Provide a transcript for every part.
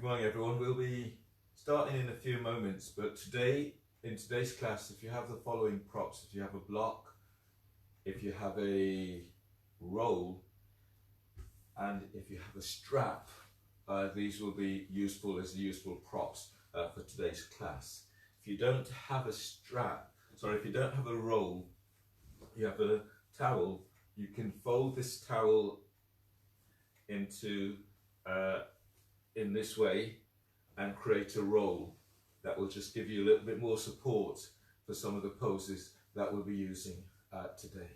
morning everyone. We'll be starting in a few moments, but today, in today's class, if you have the following props, if you have a block, if you have a roll, and if you have a strap, these will be useful as useful props for today's class. If you don't have a strap, if you don't have a roll, you have a towel, you can fold this towel into in this way and create a roll that will just give you a little bit more support for some of the poses that we'll be using today.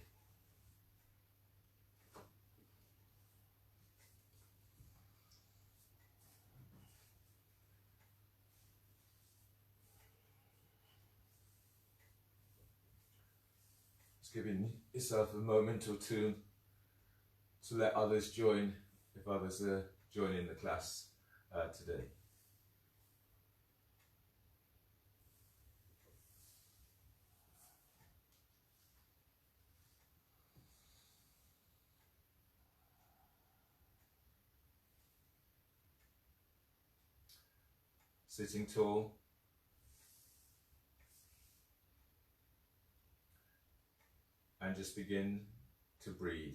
Just giving yourself a moment or two to let others join if others are joining the class today. Sitting tall. And just begin to breathe.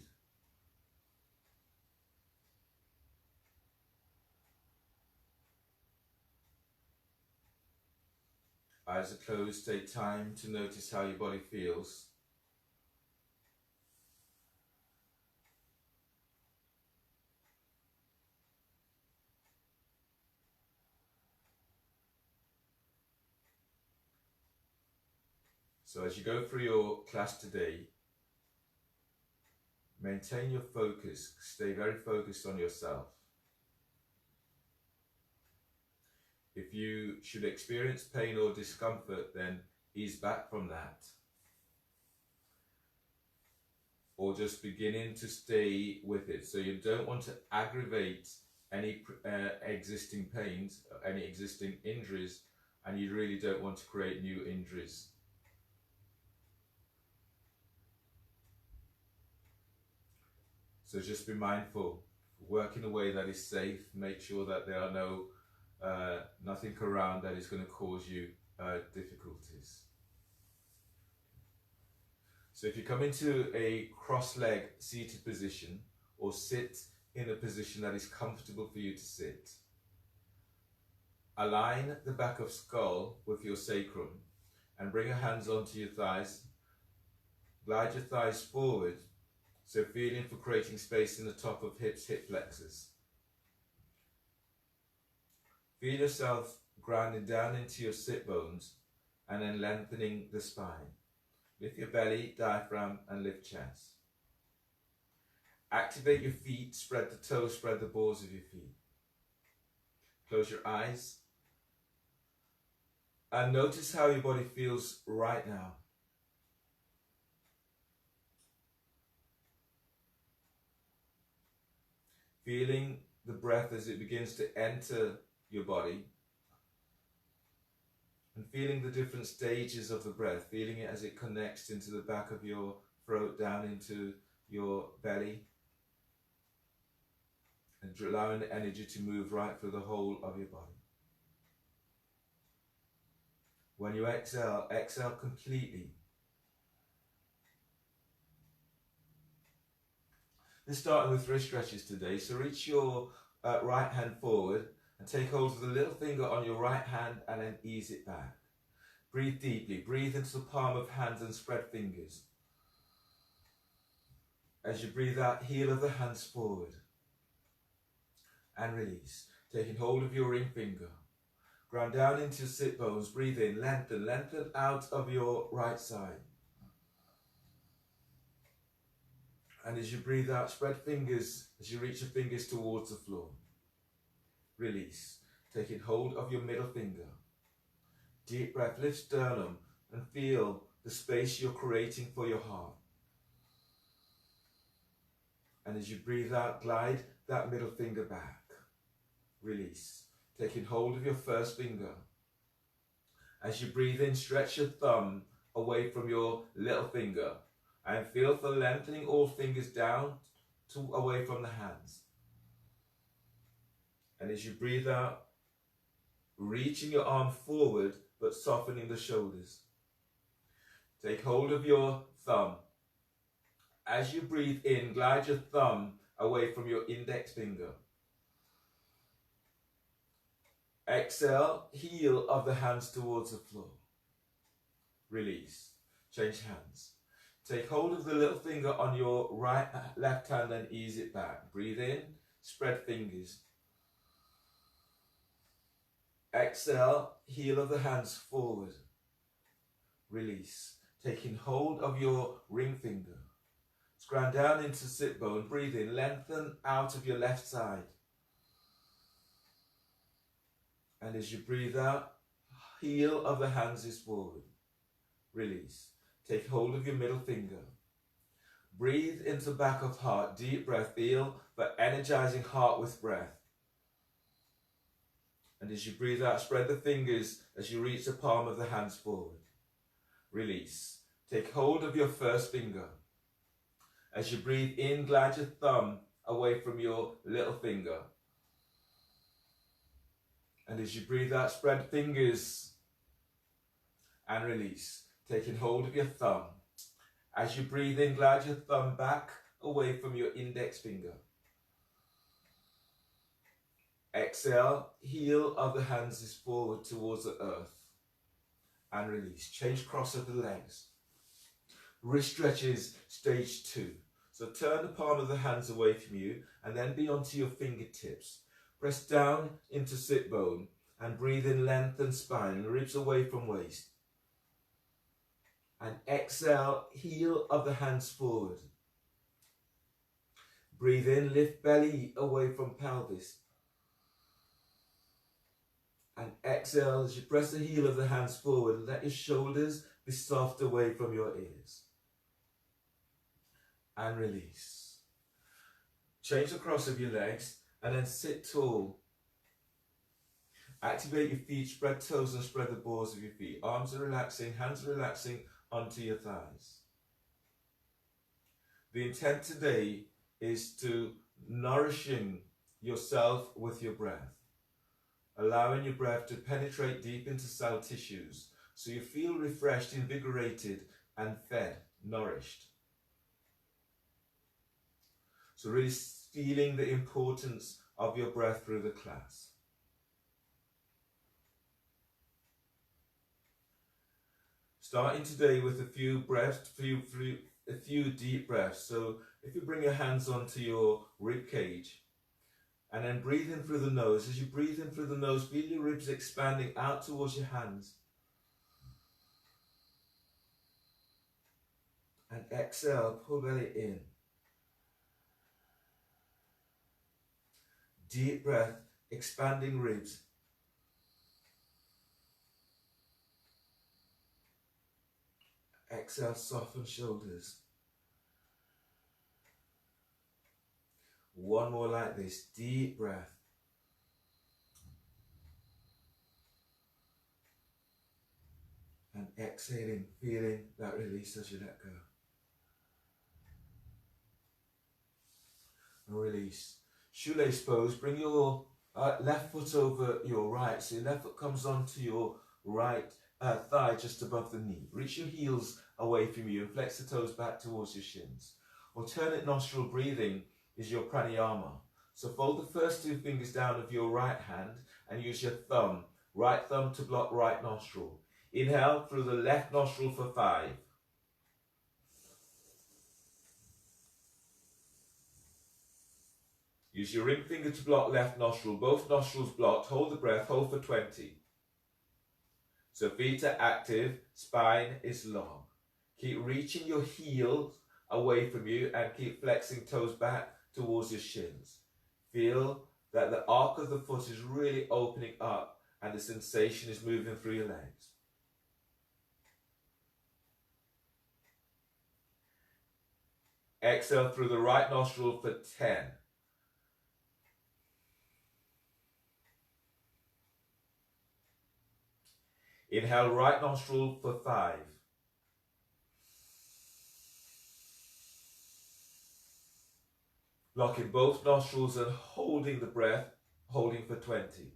Eyes are closed, take time to notice how your body feels. So as you go through your class today, maintain your focus, stay very focused on yourself. If you should experience pain or discomfort, then ease back from that. Or just beginning to stay with it. So you don't want to aggravate any existing pains, any existing injuries, and you really don't want to create new injuries. So just be mindful, work in a way that is safe, make sure that there are nothing around that is going to cause you difficulties. So if you come into a cross-leg seated position or sit in a position that is comfortable for you to sit, align the back of skull with your sacrum and bring your hands onto your thighs. Glide your thighs forward, so feeling for creating space in the top of hips, hip flexors. Feel yourself grounding down into your sit bones and then lengthening the spine. Lift your belly, diaphragm, and lift chest. Activate your feet, spread the toes, spread the balls of your feet. Close your eyes and notice how your body feels right now. Feeling the breath as it begins to enter your body and feeling the different stages of the breath, feeling it as it connects into the back of your throat, down into your belly, and allowing the energy to move right through the whole of your body. When you exhale, exhale completely. Let's start with wrist stretches today. So reach your right hand forward and take hold of the little finger on your right hand and then ease it back. Breathe deeply. Breathe into the palm of hands and spread fingers. As you breathe out, heel of the hands forward. And release. Taking hold of your ring finger. Ground down into your sit bones. Breathe in. Lengthen. Lengthen out of your right side. And as you breathe out, spread fingers as you reach your fingers towards the floor. Release. Taking hold of your middle finger. Deep breath, lift sternum and feel the space you're creating for your heart. And as you breathe out, glide that middle finger back. Release. Taking hold of your first finger. As you breathe in, stretch your thumb away from your little finger. And feel for lengthening all fingers down away from the hands. And as you breathe out, reaching your arm forward but softening the shoulders. Take hold of your thumb. As you breathe in, glide your thumb away from your index finger. Exhale, heel of the hands towards the floor. Release. Change hands. Take hold of the little finger on your left hand and ease it back. Breathe in, spread fingers. Exhale, heel of the hands forward. Release. Taking hold of your ring finger. Ground down into sit bone. Breathe in, lengthen out of your left side. And as you breathe out, heel of the hands is forward. Release. Take hold of your middle finger. Breathe into back of heart. Deep breath. Feel the energizing heart with breath. And as you breathe out, spread the fingers as you reach the palm of the hands forward. Release. Take hold of your first finger. As you breathe in, glide your thumb away from your little finger. And as you breathe out, spread fingers and release. Taking hold of your thumb. As you breathe in, glide your thumb back away from your index finger. Exhale, heel of the hands is forward towards the earth. And release. Change cross of the legs. Wrist stretches, stage 2. So turn the palm of the hands away from you and then be onto your fingertips. Press down into sit bone and breathe in, lengthen spine, ribs away from waist. And exhale, heel of the hands forward. Breathe in, lift belly away from pelvis. And exhale as you press the heel of the hands forward, let your shoulders be soft away from your ears. And release. Change the cross of your legs and then sit tall. Activate your feet, spread toes and spread the balls of your feet. Arms are relaxing, hands are relaxing onto your thighs. The intent today is to nourishing yourself with your breath. Allowing your breath to penetrate deep into cell tissues so you feel refreshed, invigorated and fed, nourished. So really feeling the importance of your breath through the class. Starting today with a few deep breaths. So if you bring your hands onto your rib cage and then breathe in through the nose. As you breathe in through the nose, feel your ribs expanding out towards your hands. And exhale, pull belly in. Deep breath, expanding ribs. Exhale, soften shoulders. One more like this, deep breath. And exhaling, feeling that release as you let go. And release. Shoelace pose, bring your left foot over your right. So your left foot comes onto your right thigh just above the knee. Reach your heels away from you and flex the toes back towards your shins. Alternate nostril breathing is your pranayama. So fold the first two fingers down of your right hand and use your thumb, right thumb to block right nostril. Inhale through the left nostril for 5. Use your ring finger to block left nostril, both nostrils blocked. Hold the breath, hold for 20. So feet are active, spine is long. Keep reaching your heels away from you and keep flexing toes back towards your shins. Feel that the arc of the foot is really opening up and the sensation is moving through your legs. Exhale through the right nostril for 10. Inhale right nostril for 5. Blocking both nostrils and holding the breath, holding for 20.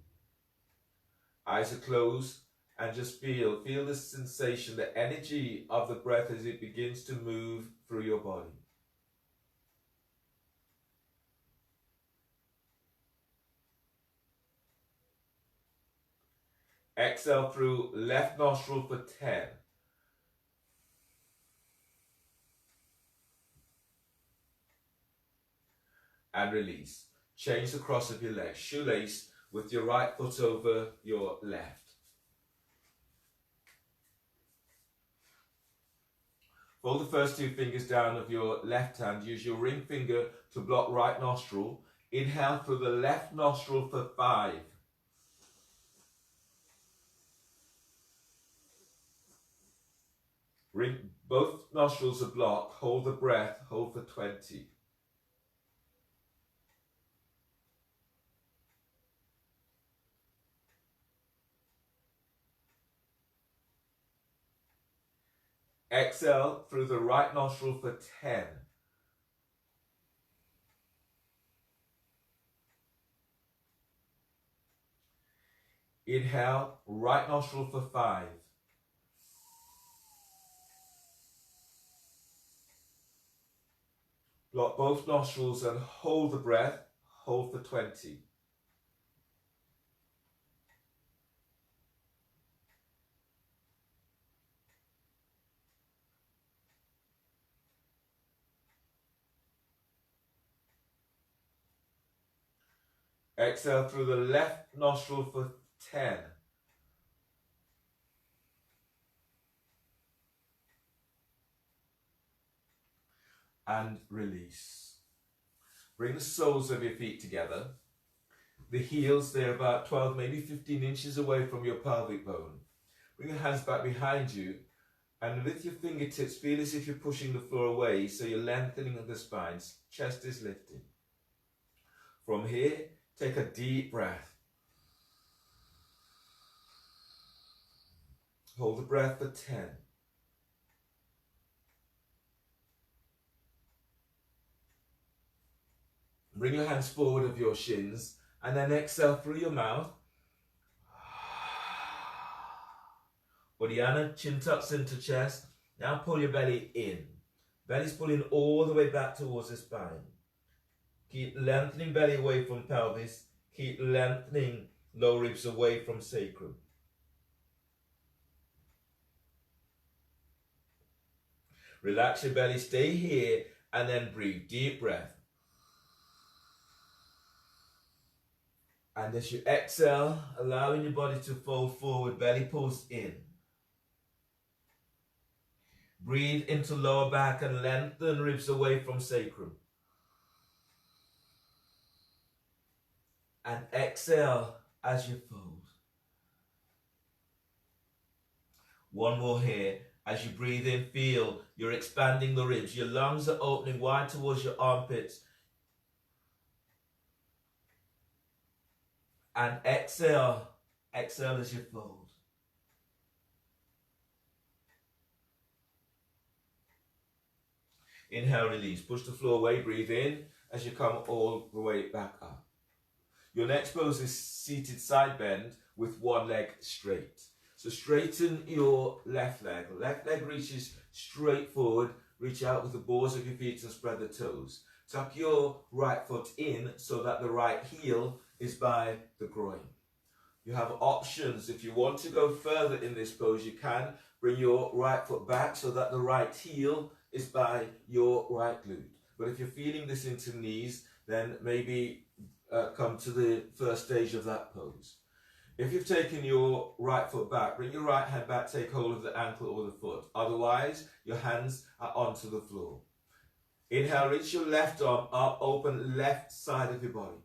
Eyes are closed, and just feel the sensation, the energy of the breath as it begins to move through your body. Exhale through left nostril for 10. And release. Change the cross of your legs. Shoelace with your right foot over your left. Fold the first two fingers down of your left hand. Use your ring finger to block right nostril. Inhale through the left nostril for 5. Ring, both nostrils are blocked. Hold the breath. Hold for 20. Exhale through the right nostril for 10. Inhale, right nostril for 5. Block both nostrils and hold the breath. Hold for 20. Exhale through the left nostril for 10. And release. Bring the soles of your feet together. The heels, they're about 12, maybe 15 inches away from your pelvic bone. Bring your hands back behind you, and with your fingertips, feel as if you're pushing the floor away, so you're lengthening of the spine. Chest is lifting. From here, take a deep breath. Hold the breath for 10. Bring your hands forward of your shins, and then exhale through your mouth. Uddiyana, chin tucks into chest. Now pull your belly in. Belly's pulling all the way back towards the spine. Keep lengthening belly away from pelvis. Keep lengthening lower ribs away from sacrum. Relax your belly, stay here, and then breathe. Deep breath. And as you exhale, allowing your body to fold forward, belly pulls in. Breathe into lower back and lengthen ribs away from sacrum. And exhale as you fold. One more here. As you breathe in, feel you're expanding the ribs. Your lungs are opening wide towards your armpits. And exhale. Exhale as you fold. Inhale, release. Push the floor away. Breathe in as you come all the way back up. Your next pose is seated side bend with one leg straight. So straighten your left leg. Left leg reaches straight forward. Reach out with the balls of your feet and spread the toes. Tuck your right foot in so that the right heel is by the groin. You have options. If you want to go further in this pose, you can. Bring your right foot back so that the right heel is by your right glute. But if you're feeling this into knees, then maybe come to the first stage of that pose. If you've taken your right foot back, bring your right hand back, take hold of the ankle or the foot. Otherwise, your hands are onto the floor. Inhale, reach your left arm up, open left side of your body.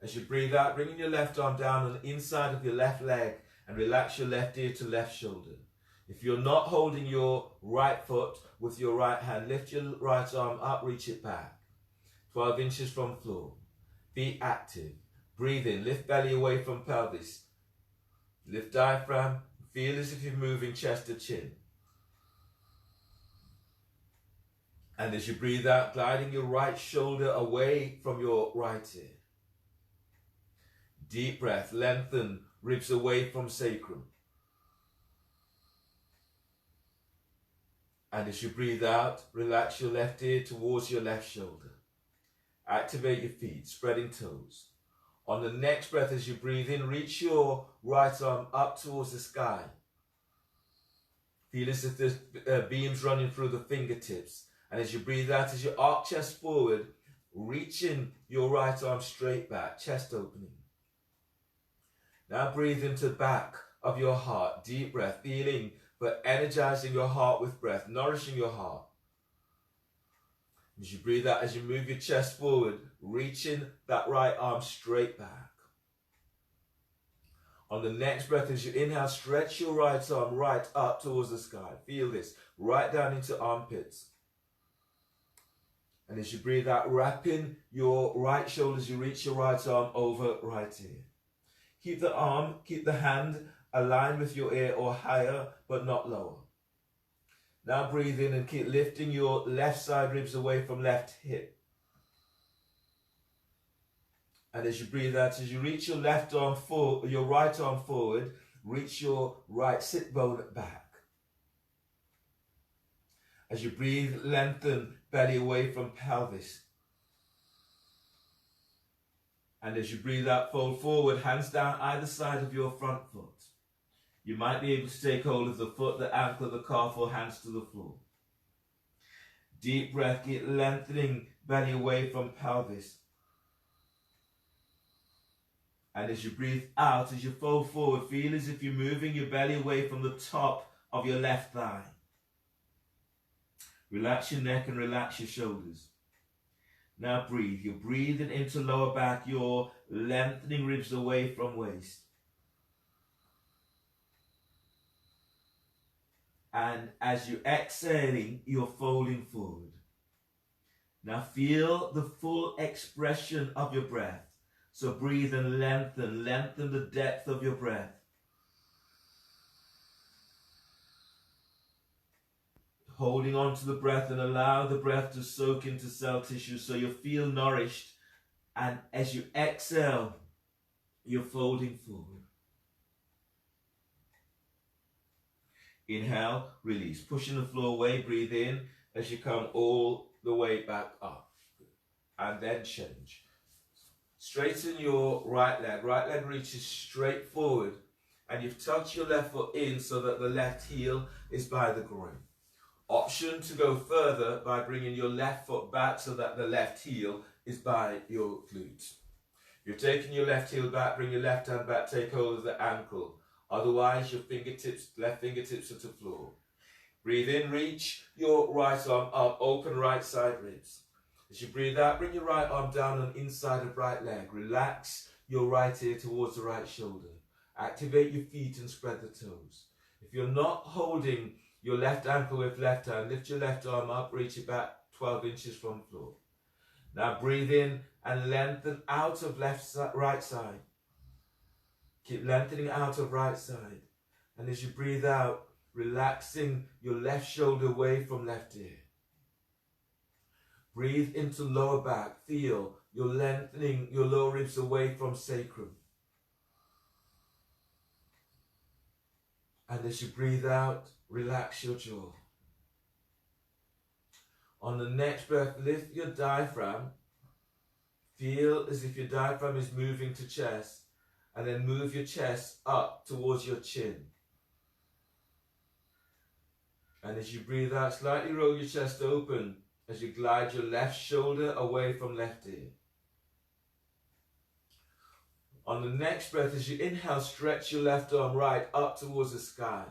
As you breathe out, bringing your left arm down on the inside of your left leg and relax your left ear to left shoulder. If you're not holding your right foot with your right hand, lift your right arm up, reach it back. 12 inches from floor. Be active. Breathe in, lift belly away from pelvis. Lift diaphragm, feel as if you're moving chest to chin. And as you breathe out, gliding your right shoulder away from your right ear. Deep breath, lengthen ribs away from sacrum. And as you breathe out, relax your left ear towards your left shoulder. Activate your feet, spreading toes. On the next breath, as you breathe in, reach your right arm up towards the sky. Feel as if there's beams running through the fingertips. And as you breathe out, as you arc chest forward, reaching your right arm straight back, chest opening. Now breathe into the back of your heart, deep breath, feeling but energizing your heart with breath, nourishing your heart. As you breathe out, as you move your chest forward, reaching that right arm straight back. On the next breath, as you inhale, stretch your right arm right up towards the sky. Feel this, right down into armpits. And as you breathe out, wrapping your right shoulder as you reach your right arm over right ear. Keep the hand aligned with your ear or higher, but not lower. Now breathe in and keep lifting your left side ribs away from left hip. And as you breathe out, as you reach your your right arm forward, reach your right sit bone back. As you breathe, lengthen belly away from pelvis. And as you breathe out, fold forward, hands down either side of your front foot. You might be able to take hold of the foot, the ankle, the calf, or hands to the floor. Deep breath, keep lengthening belly away from pelvis. And as you breathe out, as you fold forward, feel as if you're moving your belly away from the top of your left thigh. Relax your neck and relax your shoulders. Now breathe. You're breathing into lower back. You're lengthening ribs away from waist. And as you're exhaling, you're folding forward. Now feel the full expression of your breath. So breathe and lengthen the depth of your breath. Holding on to the breath and allow the breath to soak into cell tissue so you feel nourished. And as you exhale, you're folding forward. Inhale, release. Pushing the floor away, breathe in as you come all the way back up. And then change. Straighten your right leg. Right leg reaches straight forward. And you've tucked your left foot in so that the left heel is by the groin. Option to go further by bringing your left foot back so that the left heel is by your glutes. You're taking your left heel back, bring your left hand back, take hold of the ankle. Otherwise, your left fingertips are to the floor. Breathe in, reach your right arm up, open right side ribs. As you breathe out, bring your right arm down on inside of right leg. Relax your right ear towards the right shoulder. Activate your feet and spread the toes. If you're not holding your left ankle with left hand, lift your left arm up, reach it back 12 inches from the floor. Now breathe in and lengthen out of right side. Keep lengthening out of right side. And as you breathe out, relaxing your left shoulder away from left ear. Breathe into lower back. Feel you're lengthening your lower ribs away from sacrum. And as you breathe out, relax your jaw. On the next breath, lift your diaphragm. Feel as if your diaphragm is moving to chest. And then move your chest up towards your chin. And as you breathe out, slightly roll your chest open as you glide your left shoulder away from left ear. On the next breath, as you inhale, stretch your left arm right up towards the sky.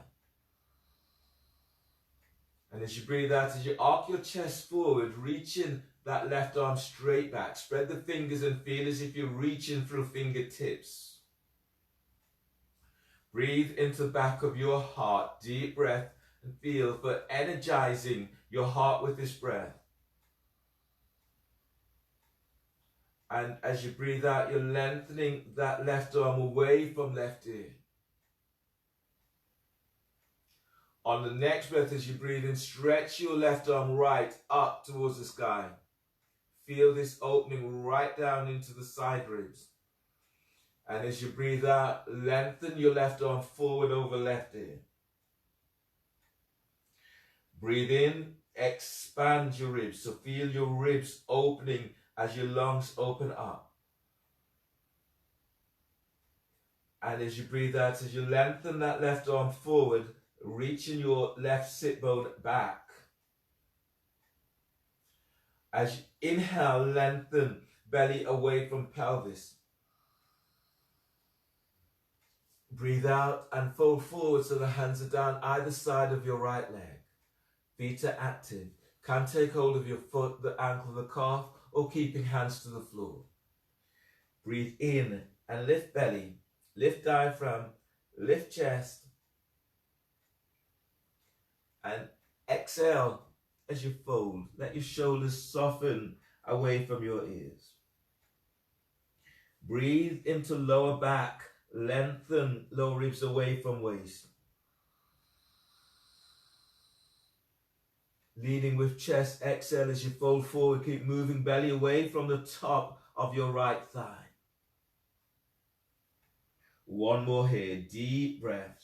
And as you breathe out, as you arc your chest forward, reaching that left arm straight back. Spread the fingers and feel as if you're reaching through fingertips. Breathe into the back of your heart. Deep breath and feel for energizing your heart with this breath. And as you breathe out, you're lengthening that left arm away from left ear. On the next breath, as you breathe in, stretch your left arm right up towards the sky. Feel this opening right down into the side ribs. And as you breathe out, lengthen your left arm forward over left ear. Breathe in, expand your ribs. So feel your ribs opening as your lungs open up. And as you breathe out, as you lengthen that left arm forward, reaching your left sit bone back. As you inhale, lengthen belly away from pelvis. Breathe out and fold forward so the hands are down either side of your right leg. Feet are active. Can take hold of your foot, the ankle, the calf, or keeping hands to the floor. Breathe in and lift belly, lift diaphragm, lift chest, and exhale as you fold. Let your shoulders soften away from your ears. Breathe into lower back, lengthen lower ribs away from waist. Leading with chest, exhale as you fold forward. Keep moving belly away from the top of your right thigh. One more here, deep breath.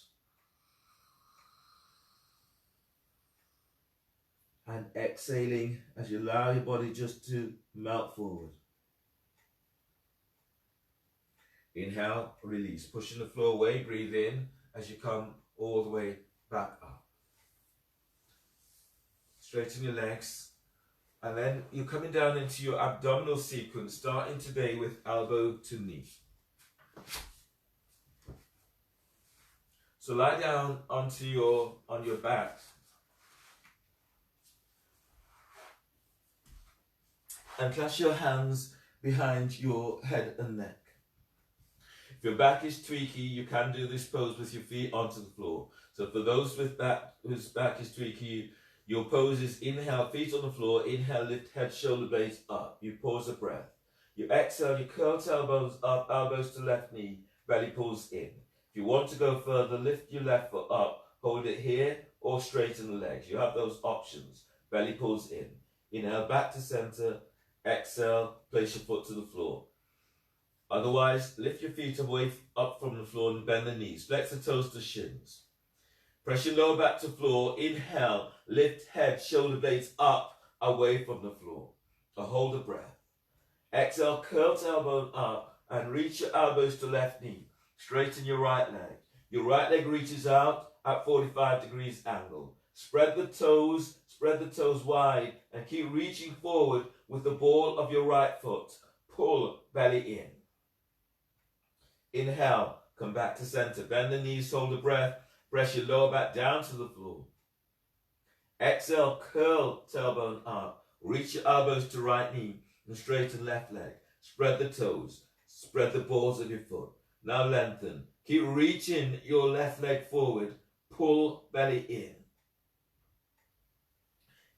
And exhaling as you allow your body just to melt forward. Inhale, release. Pushing the floor away, breathe in as you come all the way back up. Straighten your legs. And then you're coming down into your abdominal sequence, starting today with elbow to knee. So lie down on your back. And clasp your hands behind your head and neck. If your back is tweaky, you can do this pose with your feet onto the floor. So for those whose back is tweaky, your pose is inhale, feet on the floor, inhale, lift head, shoulder blades up. You pause a breath. You exhale, you curl elbows up, elbows to left knee, belly pulls in. If you want to go further, lift your left foot up, hold it here, or straighten the legs. You have those options. Belly pulls in. Inhale, back to center. Exhale, place your foot to the floor. Otherwise, lift your feet up from the floor and bend the knees. Flex the toes to shins. Press your lower back to floor. Inhale, lift head, shoulder blades up, away from the floor. Hold a breath. Exhale, curl tailbone up and reach your elbows to left knee. Straighten your right leg. Your right leg reaches out at 45 degrees angle. Spread the toes wide and keep reaching forward with the ball of your right foot. Pull belly in. Inhale, come back to center. Bend the knees, hold a breath. Press your lower back down to the floor. Exhale, curl tailbone up. Reach your elbows to right knee and straighten left leg. Spread the toes. Spread the balls of your foot. Now lengthen. Keep reaching your left leg forward. Pull belly in.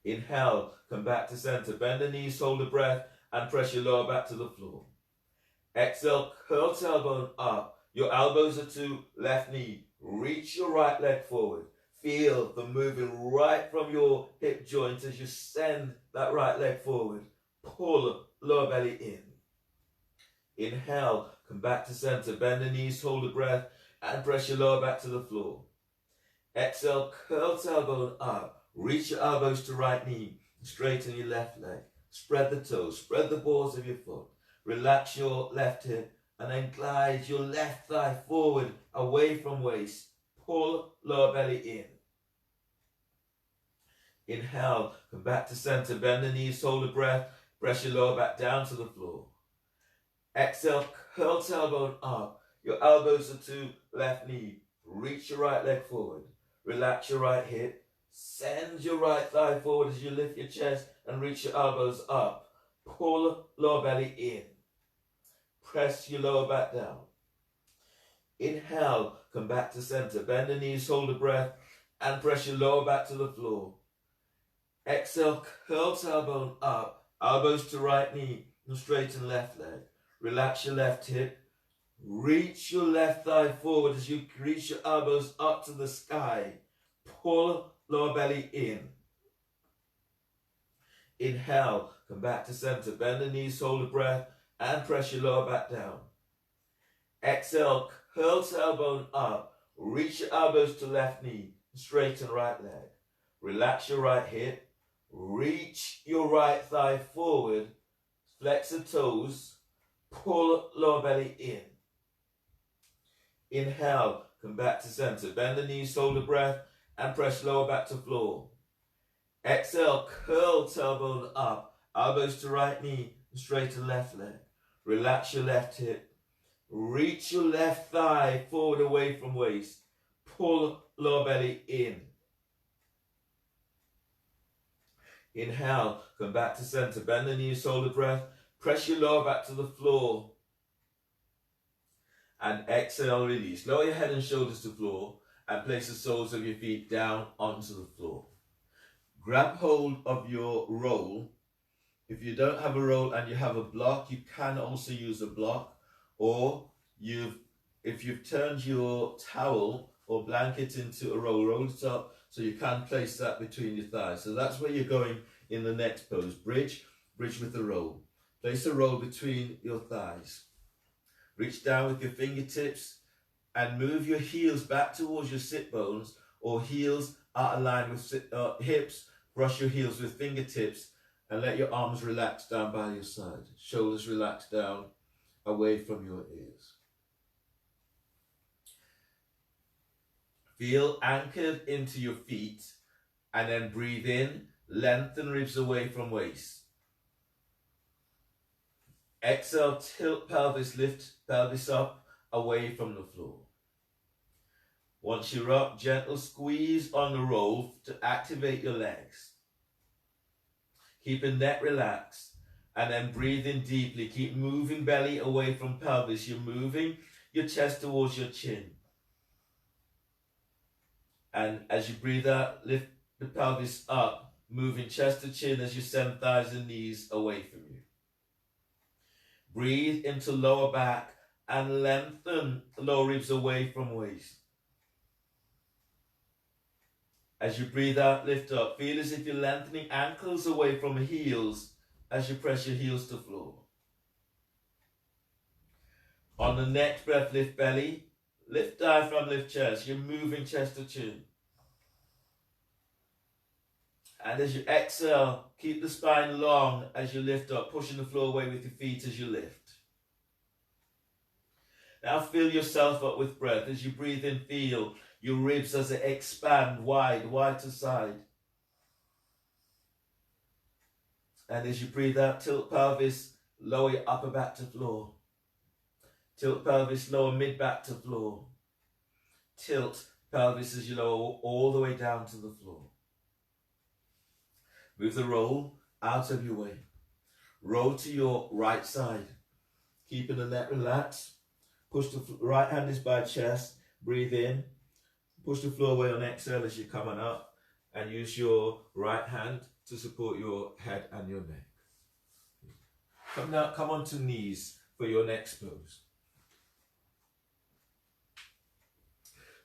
Inhale, come back to center. Bend the knees, hold the breath, and press your lower back to the floor. Exhale, curl tailbone up. Your elbows are to left knee. Reach your right leg forward. Feel the moving right from your hip joint as you send that right leg forward. Pull lower belly in. Inhale, come back to center. Bend the knees, hold the breath, and press your lower back to the floor. Exhale, curl tailbone up. Reach your elbows to right knee. Straighten your left leg. Spread the toes. Spread the balls of your foot. Relax your left hip and then glide your left thigh forward away from waist. Pull lower belly in. Inhale, come back to center. Bend the knees, hold the breath. Press your lower back down to the floor. Exhale, curl tailbone up. Your elbows are to left knee. Reach your right leg forward. Relax your right hip. Send your right thigh forward as you lift your chest and reach your elbows up. Pull lower belly in. Press your lower back down. Inhale, come back to center. Bend the knees, hold the breath, and press your lower back to the floor. Exhale, curl tailbone up. Elbows to right knee and straighten left leg. Relax your left hip. Reach your left thigh forward as you reach your elbows up to the sky. Pull lower belly in. Inhale, come back to center. Bend the knees, hold the breath, and press your lower back down. Exhale, curl tailbone up. Reach your elbows to left knee. Straighten right leg. Relax your right hip. Reach your right thigh forward. Flex the toes. Pull lower belly in. Inhale, come back to center. Bend the knees, hold the breath, and press lower back to floor. Exhale, curl tailbone up. Elbows to right knee, straighten left leg. Relax your left hip. Reach your left thigh forward away from waist. Pull lower belly in. Inhale, come back to center. Bend the knees, hold the breath. Press your lower back to the floor. And exhale, release. Lower your head and shoulders to the floor and place the soles of your feet down onto the floor. Grab hold of your roll. If you don't have a roll and you have a block, you can also use a block. Or if you've turned your towel or blanket into a roll, roll it up so you can place that between your thighs. So that's where you're going in the next pose. Bridge with the roll. Place the roll between your thighs. Reach down with your fingertips and move your heels back towards your sit bones, or heels are aligned with hips. Brush your heels with fingertips and let your arms relax down by your side. Shoulders relax down away from your ears. Feel anchored into your feet and then breathe in. Lengthen ribs away from waist. Exhale, tilt pelvis, lift pelvis up away from the floor. Once you're up, gentle squeeze on the roll to activate your legs. Keep your neck relaxed and then breathe in deeply. Keep moving belly away from pelvis. You're moving your chest towards your chin. And as you breathe out, lift the pelvis up, moving chest to chin as you send thighs and knees away from you. Breathe into lower back and lengthen lower ribs away from waist. As you breathe out, lift up. Feel as if you're lengthening ankles away from heels as you press your heels to floor. On the next breath, lift belly, lift diaphragm, lift chest. You're moving chest to chin. And as you exhale, keep the spine long as you lift up, pushing the floor away with your feet as you lift. Now fill yourself up with breath. As you breathe in, feel your ribs as they expand wide to side. And as you breathe out, tilt pelvis, lower your upper back to floor. Tilt pelvis, lower mid back to floor. Tilt pelvis as you lower all the way down to the floor. Move the roll out of your way. Roll to your right side. Keeping the neck relaxed. Push the right hand is by chest. Breathe in. Push the floor away on exhale as you're coming up. And use your right hand to support your head and your neck. Come onto knees for your next pose.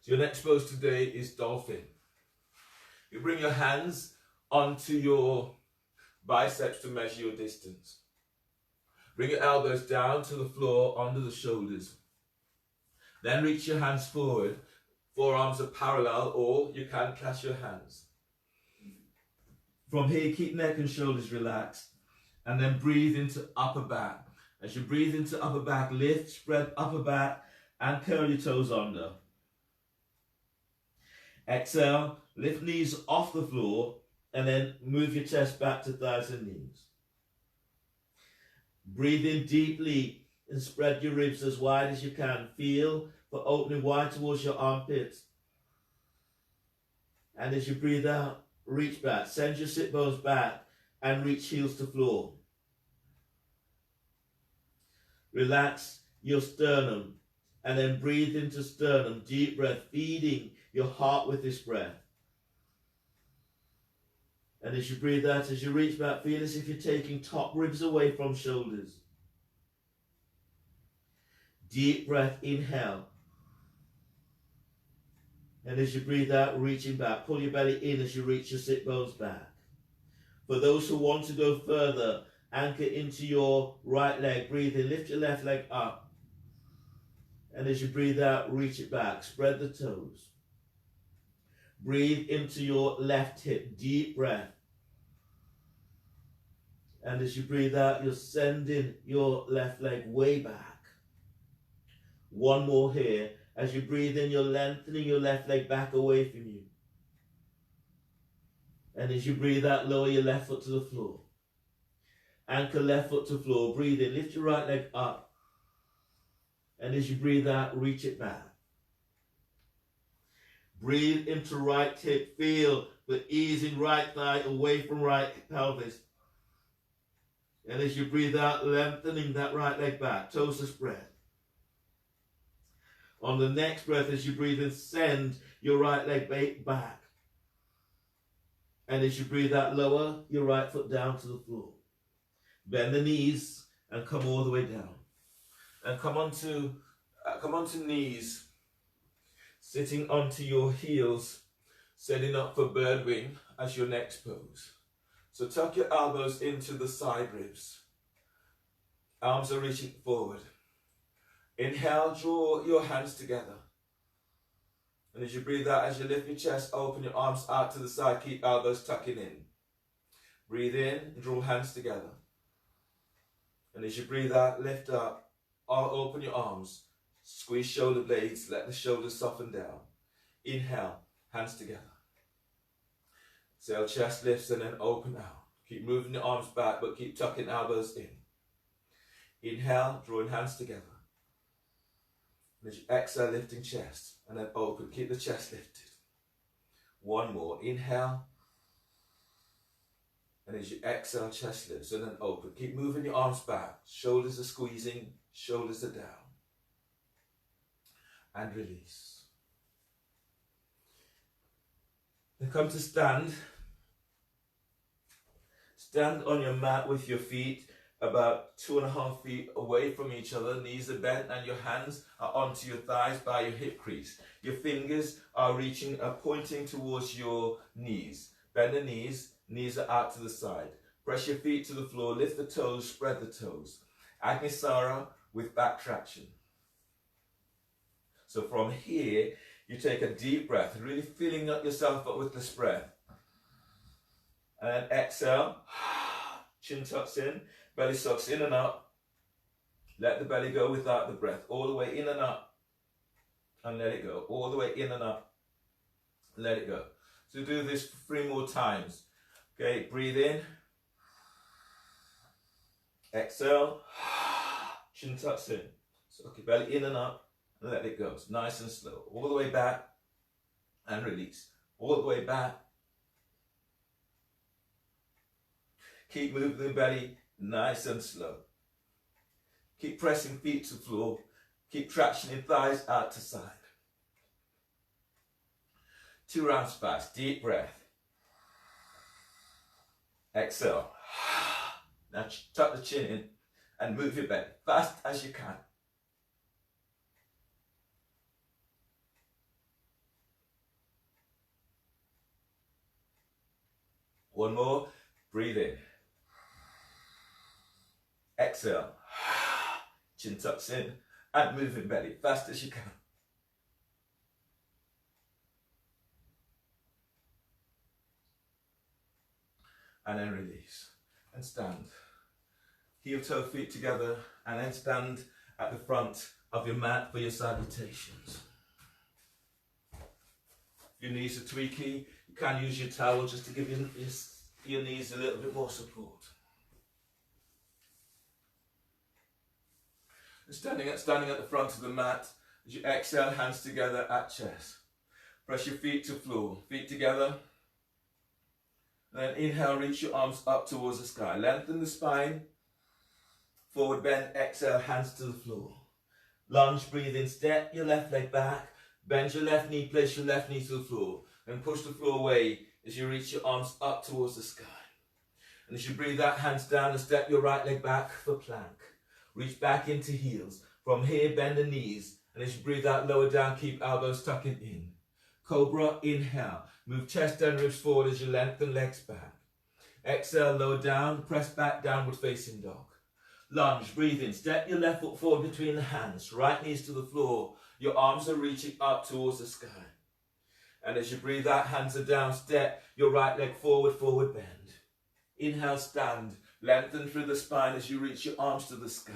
So your next pose today is dolphin. You bring your hands onto your biceps to measure your distance. Bring your elbows down to the floor, under the shoulders. Then reach your hands forward. Forearms are parallel, or you can clasp your hands. From here, keep neck and shoulders relaxed. And then breathe into upper back. As you breathe into upper back, lift, spread upper back, and curl your toes under. Exhale, lift knees off the floor, and then move your chest back to thighs and knees. Breathe in deeply and spread your ribs as wide as you can. Feel for opening wide towards your armpits. And as you breathe out, reach back. Send your sit bones back and reach heels to floor. Relax your sternum and then breathe into sternum. Deep breath, feeding your heart with this breath. And as you breathe out, as you reach back, feel as if you're taking top ribs away from shoulders. Deep breath, inhale. And as you breathe out, reaching back, pull your belly in as you reach your sit bones back. For those who want to go further, anchor into your right leg. Breathe in, lift your left leg up. And as you breathe out, reach it back. Spread the toes. Breathe into your left hip. Deep breath. And as you breathe out, you're sending your left leg way back. One more here. As you breathe in, you're lengthening your left leg back away from you. And as you breathe out, lower your left foot to the floor. Anchor left foot to floor. Breathe in. Lift your right leg up. And as you breathe out, reach it back. Breathe into right hip. Feel the easing right thigh away from right pelvis. And as you breathe out, lengthening that right leg back. Toes to spread. On the next breath, as you breathe in, send your right leg back. And as you breathe out, lower your right foot down to the floor. Bend the knees and come all the way down. And come onto knees, sitting onto your heels, setting up for bird wing as your next pose. So tuck your elbows into the side ribs. Arms are reaching forward. Inhale, draw your hands together. And as you breathe out, as you lift your chest, open your arms out to the side, keep elbows tucking in. Breathe in, draw hands together. And as you breathe out, lift up, open your arms, squeeze shoulder blades, let the shoulders soften down. Inhale, hands together. Exhale, chest lifts and then open out. Keep moving your arms back, but keep tucking elbows in. Inhale, drawing hands together. And as you exhale, lifting chest, and then open. Keep the chest lifted. One more. Inhale. And as you exhale, chest lifts, and then open. Keep moving your arms back. Shoulders are squeezing, shoulders are down. And release. Then come to stand. Stand on your mat with your feet about 2.5 feet away from each other. Knees are bent and your hands are onto your thighs by your hip crease. Your fingers are pointing towards your knees. Bend the knees, knees are out to the side. Press your feet to the floor, lift the toes, spread the toes. Agnisara with back traction. So from here, you take a deep breath, really filling up yourself up with this breath. And then exhale, chin tucks in, belly sucks in and up. Let the belly go without the breath, all the way in and up. And let it go, all the way in and up. Let it go. So do this for 3 more times. Okay, breathe in. Exhale, chin tucks in. So okay, belly in and up. And let it go. It's nice and slow. All the way back and release. All the way back. Keep moving the belly nice and slow. Keep pressing feet to floor. Keep tractioning thighs out to side. 2 rounds fast. Deep breath. Exhale. Now tuck the chin in and move your belly fast as you can. One more. Breathe in. Exhale. Chin tucks in and move your belly fast as you can. And then release. And stand. Heel toe feet together and then stand at the front of your mat for your salutations. Your knees are tweaky. You can use your towel just to give your knees a little bit more support. And standing at the front of the mat, as you exhale, hands together at chest. Press your feet to floor, feet together. And then inhale, reach your arms up towards the sky. Lengthen the spine. Forward bend, exhale, hands to the floor. Lunge, breathe in, step your left leg back. Bend your left knee, place your left knee to the floor. And push the floor away as you reach your arms up towards the sky. And as you breathe out, hands down and step your right leg back for plank. Reach back into heels. From here, bend the knees. And as you breathe out, lower down, keep elbows tucking in. Cobra, inhale. Move chest and ribs forward as you lengthen legs back. Exhale, lower down, press back, downward facing dog. Lunge, breathe in. Step your left foot forward between the hands. Right knees to the floor. Your arms are reaching up towards the sky. And as you breathe out, hands are down. Step your right leg forward, forward bend. Inhale, stand. Lengthen through the spine as you reach your arms to the sky.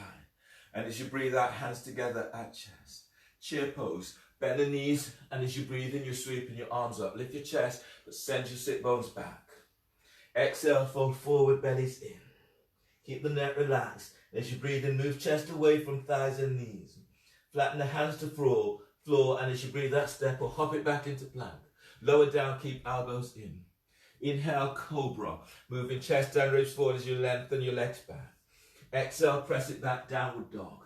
And as you breathe out, hands together at chest. Chair pose. Bend the knees, and as you breathe in, you're sweeping your arms up. Lift your chest, but send your sit bones back. Exhale, fold forward, bellies in. Keep the neck relaxed. As you breathe in, move chest away from thighs and knees. Flatten the hands to floor, and as you breathe that step, or hop it back into plank. Lower down, keep elbows in. Inhale, cobra. Moving chest and ribs forward as you lengthen your legs back. Exhale, press it back, downward dog.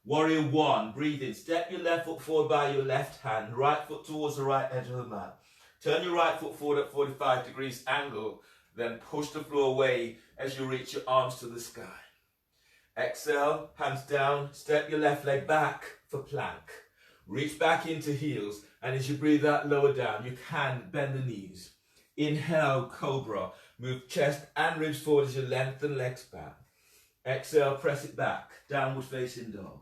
Warrior one, breathe in. Step your left foot forward by your left hand. Right foot towards the right edge of the mat. Turn your right foot forward at 45 degrees angle. Then push the floor away as you reach your arms to the sky. Exhale, hands down. Step your left leg back for plank. Reach back into heels. And as you breathe out, lower down. You can bend the knees. Inhale, cobra. Move chest and ribs forward as you lengthen legs back. Exhale, press it back. Downward facing dog.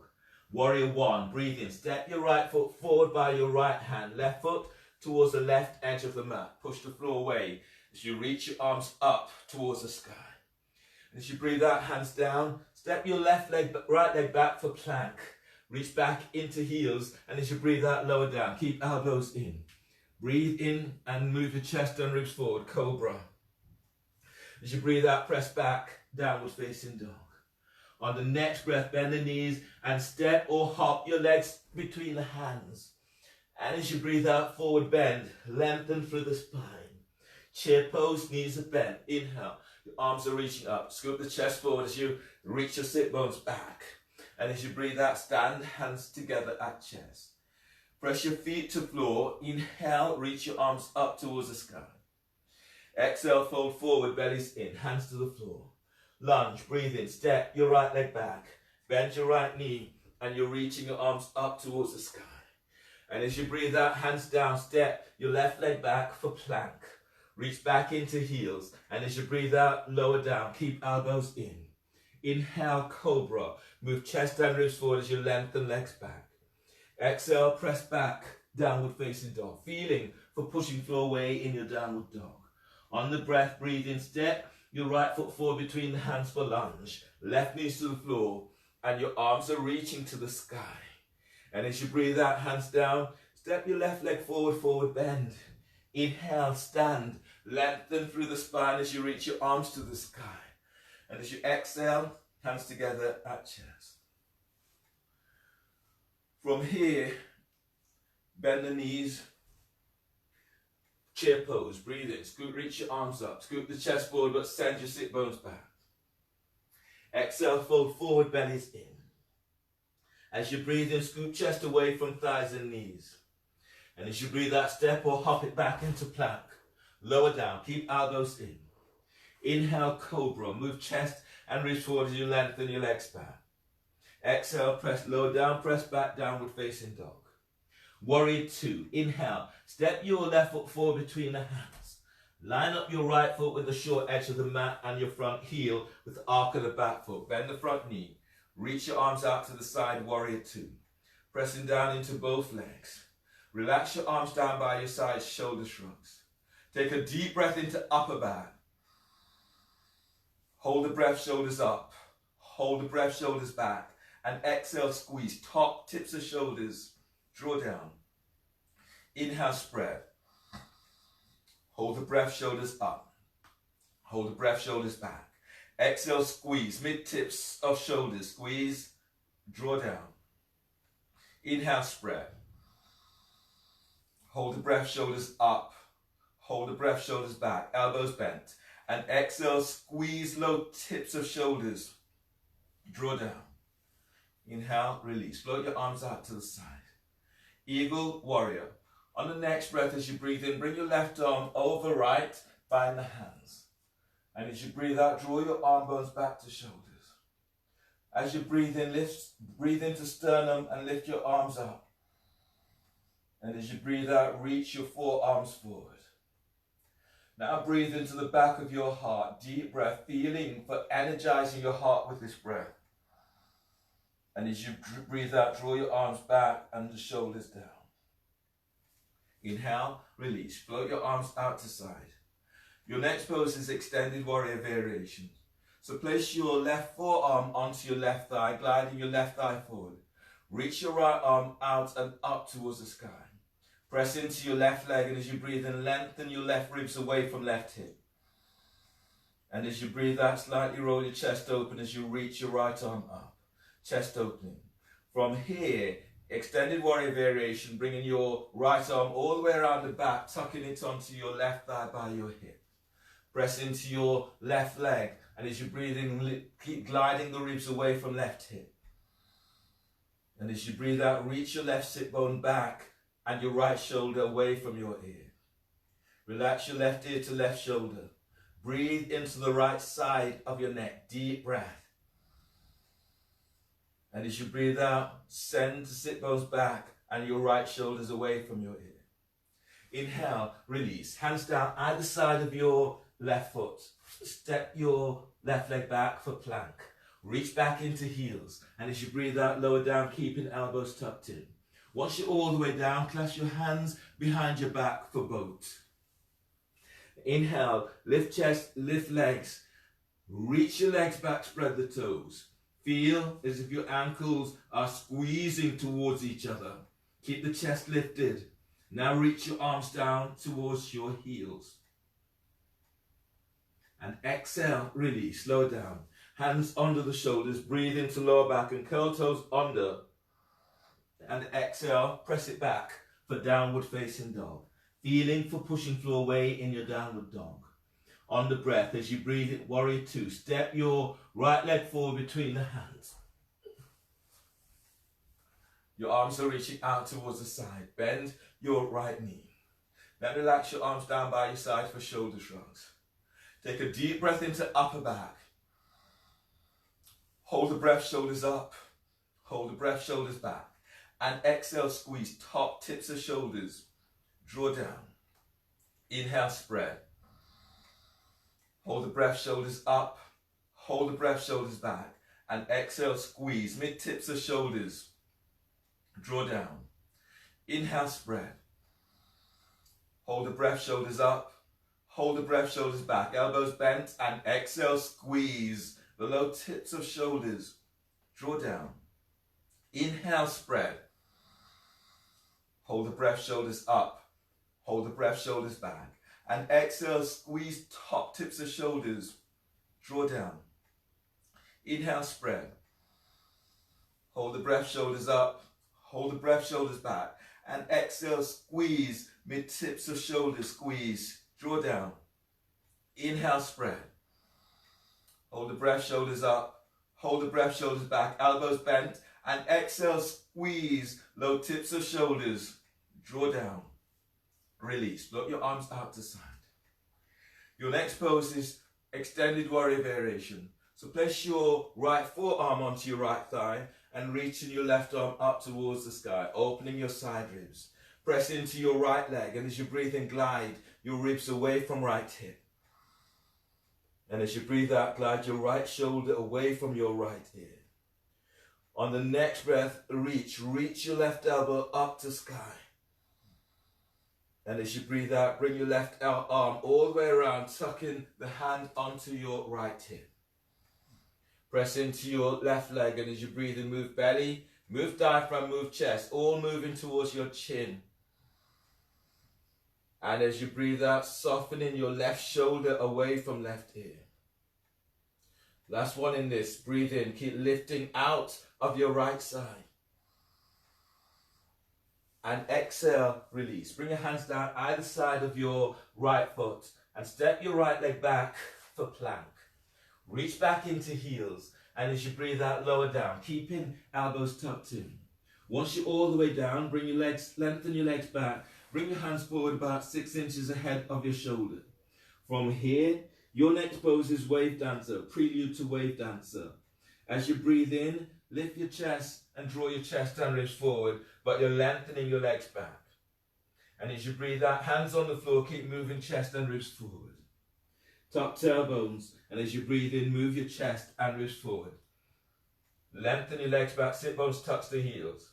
Warrior one, breathe in. Step your right foot forward by your right hand. Left foot towards the left edge of the mat. Push the floor away as you reach your arms up towards the sky. As you breathe out, hands down. Step your right leg back for plank. Reach back into heels. And as you breathe out, lower down. Keep elbows in. Breathe in and move your chest and ribs forward. Cobra. As you breathe out, press back. Downward facing dog. On the next breath, bend the knees and step or hop your legs between the hands. And as you breathe out, forward bend, lengthen through the spine. Chair pose, knees are bent. Inhale, your arms are reaching up. Scoop the chest forward as you reach your sit bones back. And as you breathe out, stand, hands together at chest. Press your feet to floor. Inhale, reach your arms up towards the sky. Exhale, fold forward, bellies in, hands to the floor. Lunge, breathe in, step your right leg back, bend your right knee, and you're reaching your arms up towards the sky. And as you breathe out, hands down, step your left leg back for plank. Reach back into heels, and as you breathe out, lower down, keep elbows in. Inhale, cobra, move chest and ribs forward as you lengthen legs back. Exhale, press back, downward facing dog, feeling for pushing floor away in your downward dog. On the breath, breathe in, step your right foot forward between the hands for lunge. Left knees to the floor, and your arms are reaching to the sky. And as you breathe out, hands down, step your left leg forward, forward bend. Inhale, stand, lengthen through the spine as you reach your arms to the sky. And as you exhale, hands together at chest. From here, bend the knees. Chair pose, breathe in, scoop, reach your arms up, scoop the chest forward, but send your sit bones back. Exhale, fold forward, bellies in. As you breathe in, scoop chest away from thighs and knees. And as you breathe out, step or hop it back into plank. Lower down, keep elbows in. Inhale, cobra, move chest and reach forward as you lengthen your legs back. Exhale, press lower down, press back, downward facing dog. Warrior two, inhale, step your left foot forward between the hands. Line up your right foot with the short edge of the mat and your front heel with the arc of the back foot. Bend the front knee. Reach your arms out to the side, warrior two. Pressing down into both legs. Relax your arms down by your sides, shoulder shrugs. Take a deep breath into upper back. Hold the breath, shoulders up. Hold the breath, shoulders back. And exhale, squeeze. Top, tips of shoulders. Draw down. Inhale, spread. Hold the breath, shoulders up. Hold the breath, shoulders back. Exhale, squeeze. Mid-tips of shoulders. Squeeze. Draw down. Inhale, spread. Hold the breath, shoulders up. Hold the breath, shoulders back. Elbows bent. And exhale, squeeze low tips of shoulders. Draw down. Inhale, release. Float your arms out to the side. Eagle, warrior. On the next breath, as you breathe in, bring your left arm over right, bind the hands. And as you breathe out, draw your arm bones back to shoulders. As you breathe in, breathe into sternum and lift your arms up. And as you breathe out, reach your forearms forward. Now breathe into the back of your heart. Deep breath, feeling for energizing your heart with this breath. And as you breathe out, draw your arms back and the shoulders down. Inhale, release. Float your arms out to side. Your next pose is extended warrior variation. So place your left forearm onto your left thigh, gliding your left thigh forward. Reach your right arm out and up towards the sky. Press into your left leg, and as you breathe in, lengthen your left ribs away from left hip. And as you breathe out, slightly roll your chest open as you reach your right arm up. Chest opening. From here, extended warrior variation, bringing your right arm all the way around the back, tucking it onto your left thigh by your hip. Press into your left leg, and as you breathe in, keep gliding the ribs away from left hip. And as you breathe out, reach your left sit bone back and your right shoulder away from your ear. Relax your left ear to left shoulder. Breathe into the right side of your neck. Deep breath. And as you breathe out, send the sit bones back and your right shoulders away from your ear. Inhale, release. Hands down either side of your left foot. Step your left leg back for plank. Reach back into heels. And as you breathe out, lower down, keeping elbows tucked in. Once you're all the way down, clasp your hands behind your back for boat. Inhale, lift chest, lift legs. Reach your legs back, spread the toes. Feel as if your ankles are squeezing towards each other. Keep the chest lifted. Now reach your arms down towards your heels. And exhale, release, lower down. Hands under the shoulders, breathe into lower back and curl toes under. And exhale, press it back for downward facing dog. Feeling for pushing floor away in your downward dog. On the breath, as you breathe it, warrior two. Step your right leg forward between the hands. Your arms are reaching out towards the side. Bend your right knee. Then relax your arms down by your side for shoulder shrugs. Take a deep breath into upper back. Hold the breath, shoulders up. Hold the breath, shoulders back. And exhale, squeeze top tips of shoulders. Draw down. Inhale, spread. Hold the breath, shoulders up. Hold the breath, shoulders back. And exhale, squeeze mid tips of shoulders. Draw down. Inhale, spread. Hold the breath, shoulders up. Hold the breath, shoulders back. Elbows bent. And exhale, squeeze the low tips of shoulders. Draw down. Inhale, spread. Hold the breath, shoulders up. Hold the breath, shoulders back. And exhale, squeeze top tips of shoulders. Draw down. Inhale, spread. Hold the breath, shoulders up. Hold the breath, shoulders back. And exhale, squeeze mid tips of shoulders. Squeeze. Draw down. Inhale, spread. Hold the breath, shoulders up. Hold the breath, shoulders back. Elbows bent. And exhale, squeeze low tips of shoulders. Draw down. Release. Float your arms out to side. Your next pose is extended warrior variation. So place your right forearm onto your right thigh and reaching your left arm up towards the sky, opening your side ribs. Press into your right leg, and as you breathe in, glide your ribs away from right hip. And as you breathe out, glide your right shoulder away from your right ear. On the next breath, reach your left elbow up to sky. And as you breathe out, bring your left arm all the way around, tucking the hand onto your right hip. Press into your left leg, and as you breathe in, move belly, move diaphragm, move chest, all moving towards your chin. And as you breathe out, softening your left shoulder away from left ear. Last one in this. Breathe in, keep lifting out of your right side. And exhale, release. Bring your hands down either side of your right foot and step your right leg back for plank. Reach back into heels, and as you breathe out, lower down, keeping elbows tucked in. Once you're all the way down, bring your legs, lengthen your legs back, bring your hands forward about 6 inches ahead of your shoulder. From here, your next pose is wave dancer, prelude to wave dancer. As you breathe in, lift your chest and draw your chest and ribs forward, but you're lengthening your legs back. And as you breathe out, hands on the floor, keep moving chest and ribs forward. Tuck tailbones, and as you breathe in, move your chest and ribs forward. Lengthen your legs back, sit bones touch the heels.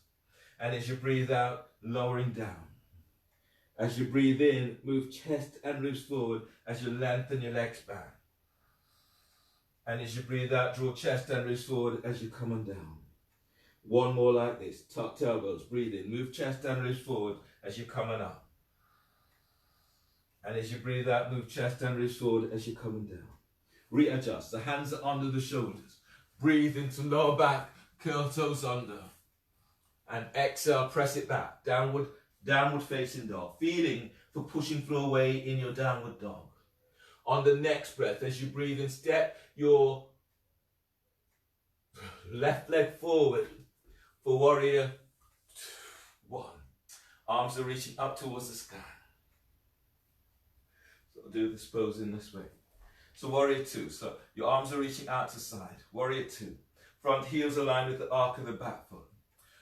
And as you breathe out, lowering down. As you breathe in, move chest and ribs forward as you lengthen your legs back. And as you breathe out, draw chest and ribs forward as you come on down. One more like this. Tucked elbows, breathe in. Move chest and ribs forward as you come on up. And as you breathe out, move chest and ribs forward as you're coming down. Readjust. The hands are under the shoulders. Breathe into lower back, curl toes under. And exhale, press it back. Downward facing dog. Feeling for pushing through away in your downward dog. On the next breath, as you breathe in, step your left leg forward for warrior 1. Arms are reaching up towards the sky. So I'll do this pose in this way. So warrior 2. So your arms are reaching out to side. Warrior 2. Front heels aligned with the arc of the back foot.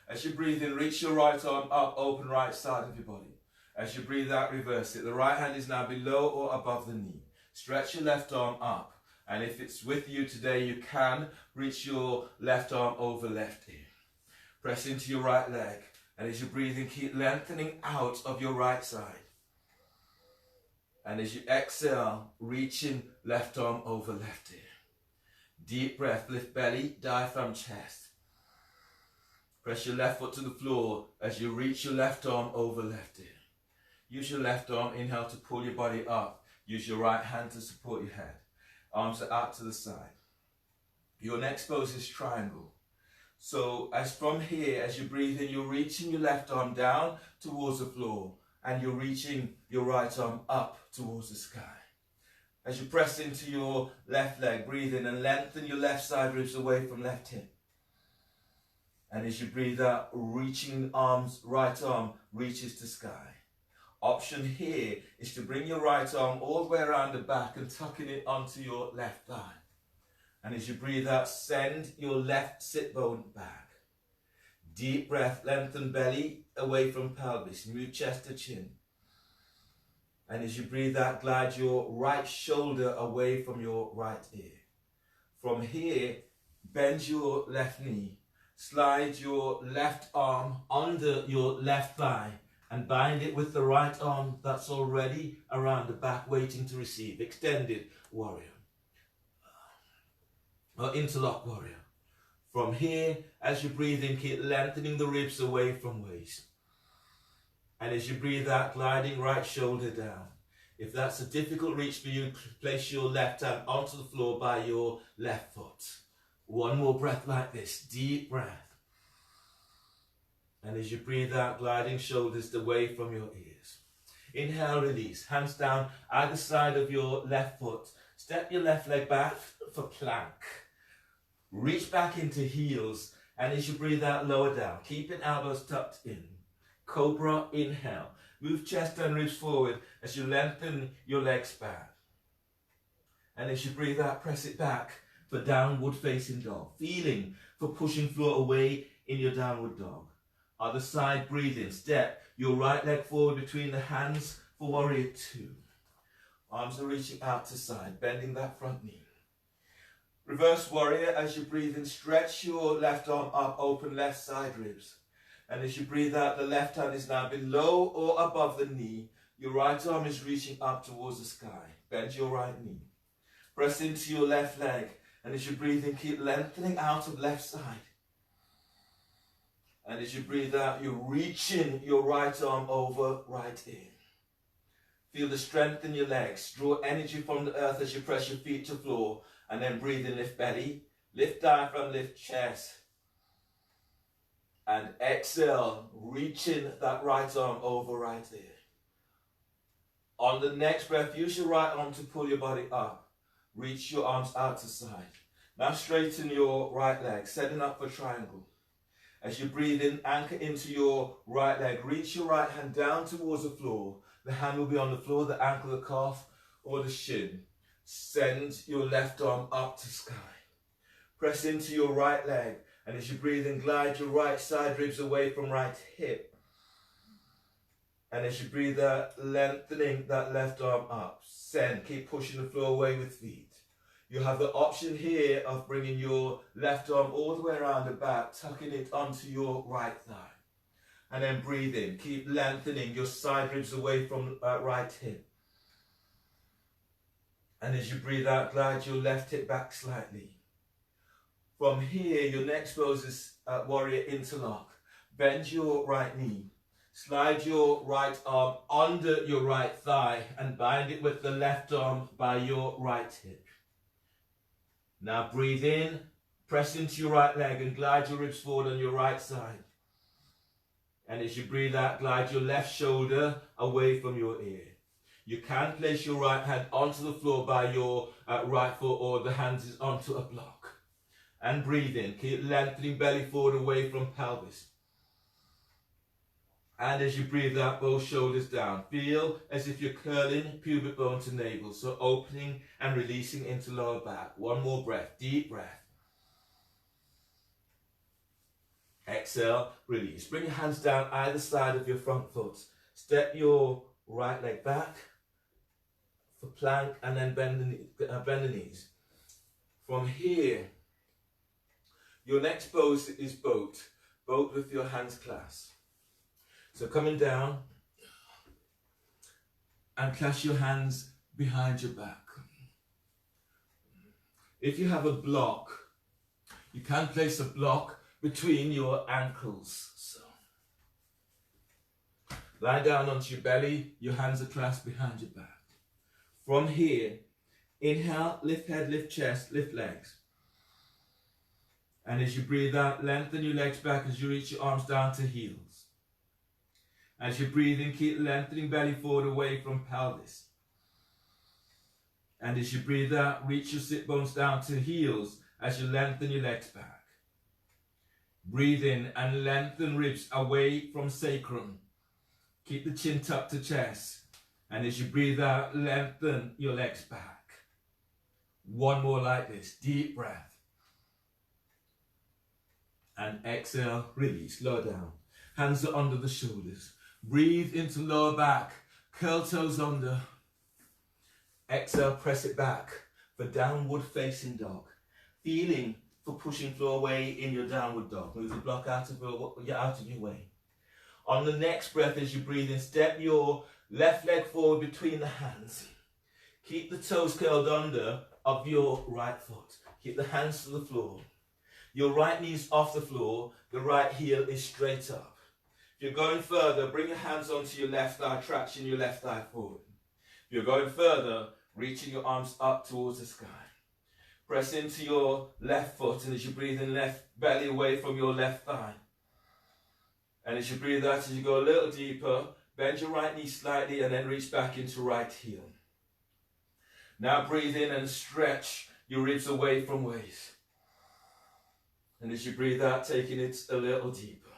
As you breathe in, reach your right arm up, open right side of your body. As you breathe out, reverse it. The right hand is now below or above the knee. Stretch your left arm up. And if it's with you today, you can reach your left arm over left ear. Press into your right leg. And as you breathe in, keep lengthening out of your right side. And as you exhale, reaching left arm over left ear. Deep breath, lift belly, diaphragm, chest. Press your left foot to the floor as you reach your left arm over left ear. Use your left arm, inhale to pull your body up. Use your right hand to support your head. Arms are out to the side. Your next pose is triangle. So as from here, as you breathe in, you're reaching your left arm down towards the floor and you're reaching your right arm up towards the sky. As you press into your left leg, breathe in and lengthen your left side ribs away from left hip. And as you breathe out, reaching arms, right arm reaches to sky. Option here is to bring your right arm all the way around the back and tucking it onto your left thigh. And as you breathe out, send your left sit bone back. Deep breath, lengthen belly away from pelvis. Move chest to chin. And as you breathe out, glide your right shoulder away from your right ear. From here, bend your left knee. Slide your left arm under your left thigh and bind it with the right arm that's already around the back waiting to receive. Extended warrior. Or interlock warrior. From here, as you breathe in, keep lengthening the ribs away from waist. And as you breathe out, gliding right shoulder down. If that's a difficult reach for you, place your left hand onto the floor by your left foot. One more breath like this. Deep breath. And as you breathe out, gliding shoulders away from your ears. Inhale, release. Hands down either side of your left foot. Step your left leg back for plank. Reach back into heels. And as you breathe out, lower down. Keeping elbows tucked in. Cobra, inhale. Move chest and ribs forward as you lengthen your legs back. And as you breathe out, press it back for downward facing dog. Feeling for pushing floor away in your downward dog. Other side, breathe in. Step your right leg forward between the hands for warrior 2. Arms are reaching out to side, bending that front knee. Reverse warrior, as you breathe in, stretch your left arm up, open left side ribs. And as you breathe out, the left hand is now below or above the knee. Your right arm is reaching up towards the sky. Bend your right knee. Press into your left leg. And as you breathe in, keep lengthening out of left side. And as you breathe out, you're reaching your right arm over right ear. Feel the strength in your legs. Draw energy from the earth as you press your feet to floor. And then breathe in, lift belly. Lift diaphragm, lift chest. And exhale, reaching that right arm over right ear. On the next breath, use your right arm to pull your body up. Reach your arms out to side. Now straighten your right leg, setting up for triangle. As you breathe in, anchor into your right leg. Reach your right hand down towards the floor. The hand will be on the floor, the ankle, the calf, or the shin. Send your left arm up to sky. Press into your right leg. And as you breathe in, glide your right side ribs away from right hip. And as you breathe out, lengthening that left arm up. Send, keep pushing the floor away with feet. You have the option here of bringing your left arm all the way around the back, tucking it onto your right thigh. And then breathe in. Keep lengthening your side ribs away from right hip. And as you breathe out, glide your left hip back slightly. From here, your next pose is warrior interlock. Bend your right knee. Slide your right arm under your right thigh and bind it with the left arm by your right hip. Now breathe in, press into your right leg and glide your ribs forward on your right side. And as you breathe out, glide your left shoulder away from your ear. You can place your right hand onto the floor by your right foot, or the hands is onto a block. And breathe in. Keep lengthening belly forward away from pelvis. And as you breathe out, both shoulders down. Feel as if you're curling pubic bone to navel. So opening and releasing into lower back. One more breath. Deep breath. Exhale, release. Bring your hands down either side of your front foot. Step your right leg back for plank and then bend the knees. From here, your next pose is boat. Boat with your hands clasped. So coming down and clasp your hands behind your back. If you have a block, you can place a block between your ankles. So lie down onto your belly, your hands are clasped behind your back. From here, inhale, lift head, lift chest, lift legs. And as you breathe out, lengthen your legs back as you reach your arms down to heels. As you breathe in, keep lengthening belly forward away from pelvis. And as you breathe out, reach your sit bones down to heels as you lengthen your legs back. Breathe in and lengthen ribs away from sacrum. Keep the chin tucked to chest. And as you breathe out, lengthen your legs back. One more like this. Deep breath. And exhale, release, lower down. Hands are under the shoulders. Breathe into lower back. Curl toes under. Exhale, press it back for downward facing dog. Feeling for pushing floor away in your downward dog. Move the block out of your way. On the next breath, as you breathe in, step your left leg forward between the hands. Keep the toes curled under of your right foot. Keep the hands to the floor. Your right knee is off the floor. The right heel is straight up. If you're going further, bring your hands onto your left thigh, traction your left thigh forward. If you're going further, reaching your arms up towards the sky. Press into your left foot, and as you breathe in, left belly away from your left thigh. And as you breathe out, as you go a little deeper, bend your right knee slightly and then reach back into right heel. Now breathe in and stretch your ribs away from waist. And as you breathe out, taking it a little deeper.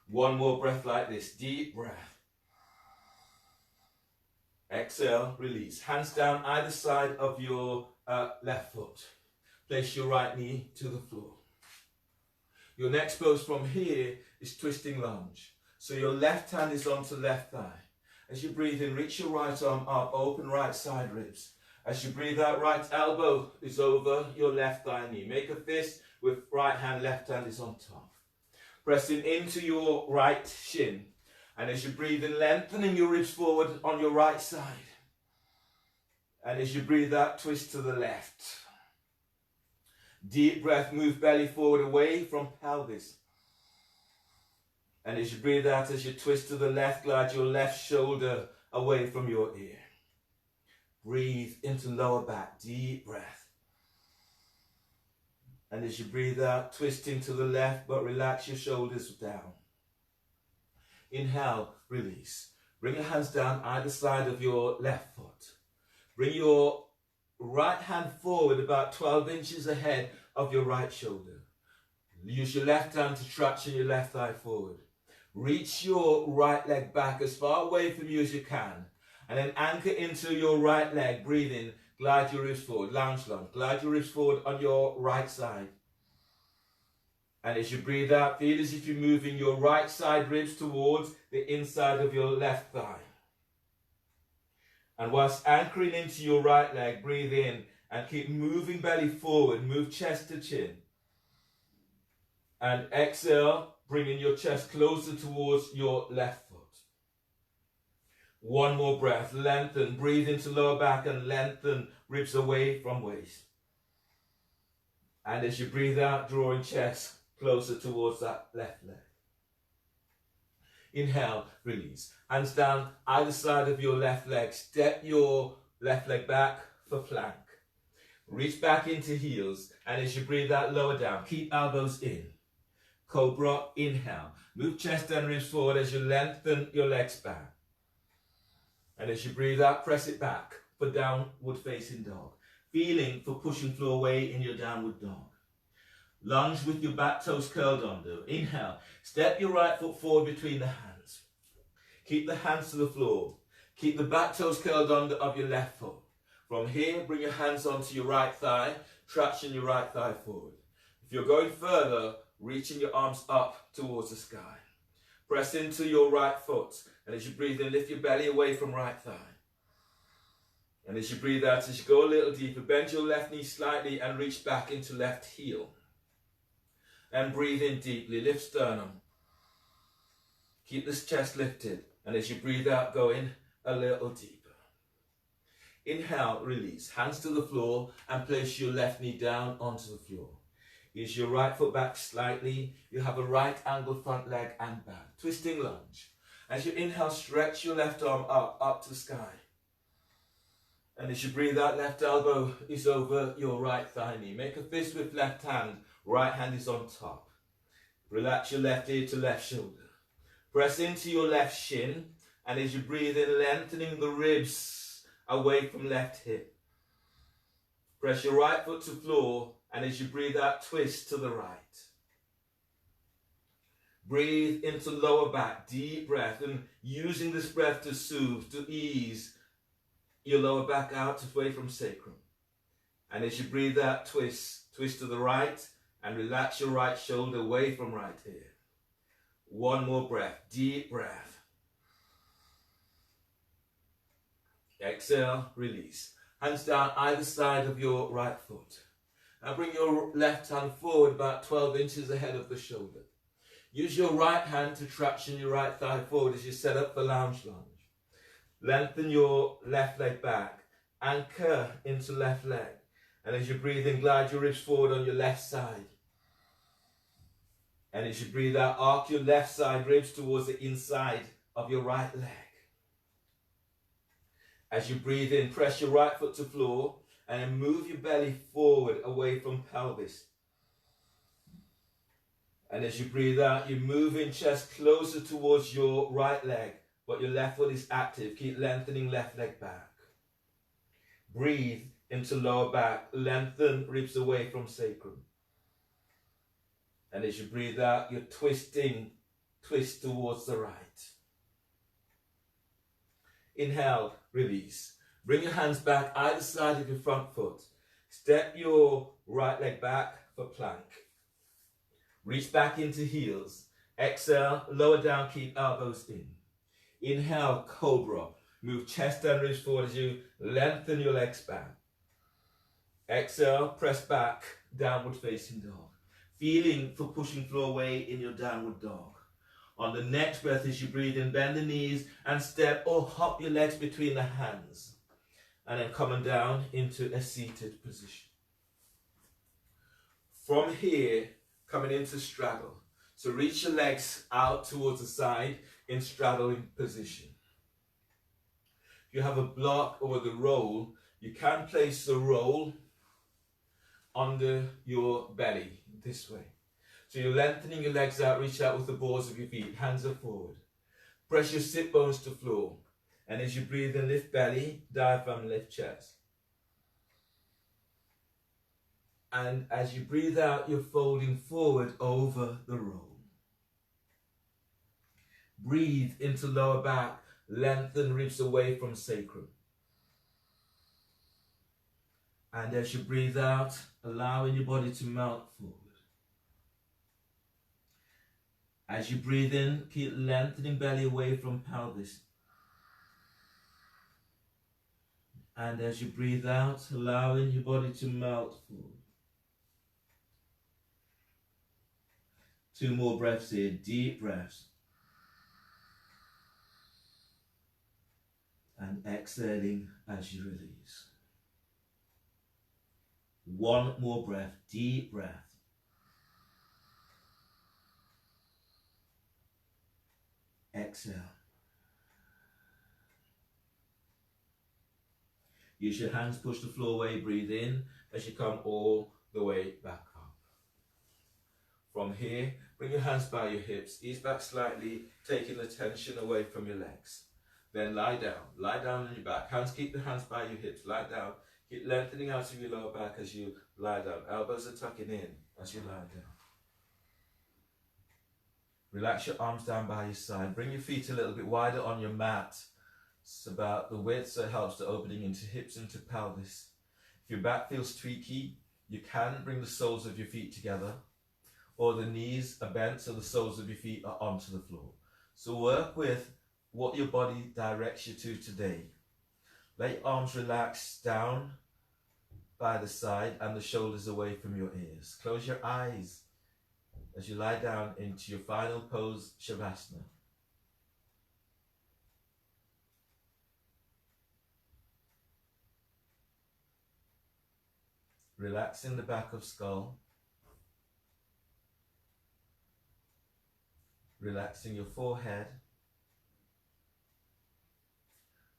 One more breath like this. Deep breath. Exhale, release. Hands down either side of your left foot. Place your right knee to the floor. Your next pose from here is twisting lunge. So your left hand is onto left thigh. As you breathe in, reach your right arm up, open right side ribs. As you breathe out, right elbow is over your left thigh knee. Make a fist with right hand, left hand is on top. Pressing into your right shin. And as you breathe in, lengthening your ribs forward on your right side. And as you breathe out, twist to the left. Deep breath, move belly forward away from pelvis. And as you breathe out, as you twist to the left, glide your left shoulder away from your ear. Breathe into lower back, deep breath. And as you breathe out, twisting to the left, but relax your shoulders down. Inhale, release. Bring your hands down either side of your left foot. Bring your right hand forward about 12 inches ahead of your right shoulder. Use your left hand to traction your left thigh forward. Reach your right leg back as far away from you as you can. And then anchor into your right leg. Breathe in. Glide your ribs forward. Lounge lunge. Glide your ribs forward on your right side. And as you breathe out, feel as if you're moving your right side ribs towards the inside of your left thigh. And whilst anchoring into your right leg, breathe in And keep moving belly forward. Move chest to chin. And exhale, bringing your chest closer towards your left foot. One more breath. Lengthen. Breathe into lower back and lengthen ribs away from waist. And as you breathe out, drawing chest closer towards that left leg. Inhale, release. Hands down either side of your left leg. Step your left leg back for plank. Reach back into heels. And as you breathe out, lower down. Keep elbows in. Cobra, inhale. Move chest and ribs forward as you lengthen your legs back. And as you breathe out, press it back for downward facing dog. Feeling for pushing floor away in your downward dog. Lunge with your back toes curled under. Inhale. Step your right foot forward between the hands. Keep the hands to the floor. Keep the back toes curled under of your left foot. From here, bring your hands onto your right thigh. Traction your right thigh forward. If you're going further, reaching your arms up towards the sky. Press into your right foot. And as you breathe in, lift your belly away from right thigh. And as you breathe out, as you go a little deeper, bend your left knee slightly and reach back into left heel. And breathe in deeply, lift sternum. Keep this chest lifted. And as you breathe out, go in a little deeper. Inhale, release. Hands to the floor and place your left knee down onto the floor. Ease your right foot back slightly. You have a right angled front leg and back. Twisting lunge. As you inhale, stretch your left arm up to the sky. And as you breathe out, left elbow is over your right thigh knee. Make a fist with left hand. Right hand is on top. Relax your left ear to left shoulder. Press into your left shin. And as you breathe in, lengthening the ribs away from left hip. Press your right foot to floor. And as you breathe out, twist to the right. Breathe into lower back. Deep breath. And using this breath to soothe, to ease your lower back out away from sacrum. And as you breathe out, twist. Twist to the right. And relax your right shoulder away from right ear. One more breath. Deep breath. Exhale, release. Hands down either side of your right foot. Now bring your left hand forward about 12 inches ahead of the shoulder. Use your right hand to traction your right thigh forward as you set up for lounge lunge. Lengthen your left leg back. Anchor into left leg. And as you breathe in, glide your ribs forward on your left side. And as you breathe out, arc your left side ribs towards the inside of your right leg. As you breathe in, press your right foot to floor and then move your belly forward away from pelvis. And as you breathe out, you move in chest closer towards your right leg, but your left foot is active. Keep lengthening left leg back. Breathe into lower back. Lengthen ribs away from sacrum. And as you breathe out, you're twisting, twist towards the right. Inhale, release. Bring your hands back either side of your front foot. Step your right leg back for plank. Reach back into heels. Exhale, lower down, keep elbows in. Inhale, cobra. Move chest and ribs forward as you lengthen your legs back. Exhale, press back, downward facing dog. Feeling for pushing floor away in your downward dog. On the next breath, as you breathe in, bend the knees and step or hop your legs between the hands. And then coming down into a seated position. From here, coming into straddle. So reach your legs out towards the side in straddling position. If you have a block over the roll, you can place the roll under your belly this way. So you're lengthening your legs out, reach out with the balls of your feet, hands are forward. Press your sit bones to floor. And as you breathe in, lift belly, diaphragm, lift chest. And as you breathe out, you're folding forward over the roll. Breathe into lower back, lengthen ribs away from sacrum. And as you breathe out, allowing your body to melt forward. As you breathe in, keep lengthening belly away from pelvis. And as you breathe out, allowing your body to melt forward. 2 more breaths here, deep breaths. And exhaling as you release. 1 more breath, deep breath. Exhale. Use your hands, push the floor away, breathe in as you come all the way back up. From here, bring your hands by your hips, ease back slightly, taking the tension away from your legs. Then lie down on your back. Keep the hands by your hips, lie down. Keep lengthening out of your lower back as you lie down. Elbows are tucking in as you lie down. Relax your arms down by your side. Bring your feet a little bit wider on your mat. It's about the width, so it helps the opening into hips and to pelvis. If your back feels tweaky, you can bring the soles of your feet together, or the knees are bent so the soles of your feet are onto the floor. So work with what your body directs you to today. Let your arms relax down by the side and the shoulders away from your ears. Close your eyes as you lie down into your final pose, Shavasana. Relaxing the back of skull. Relaxing your forehead.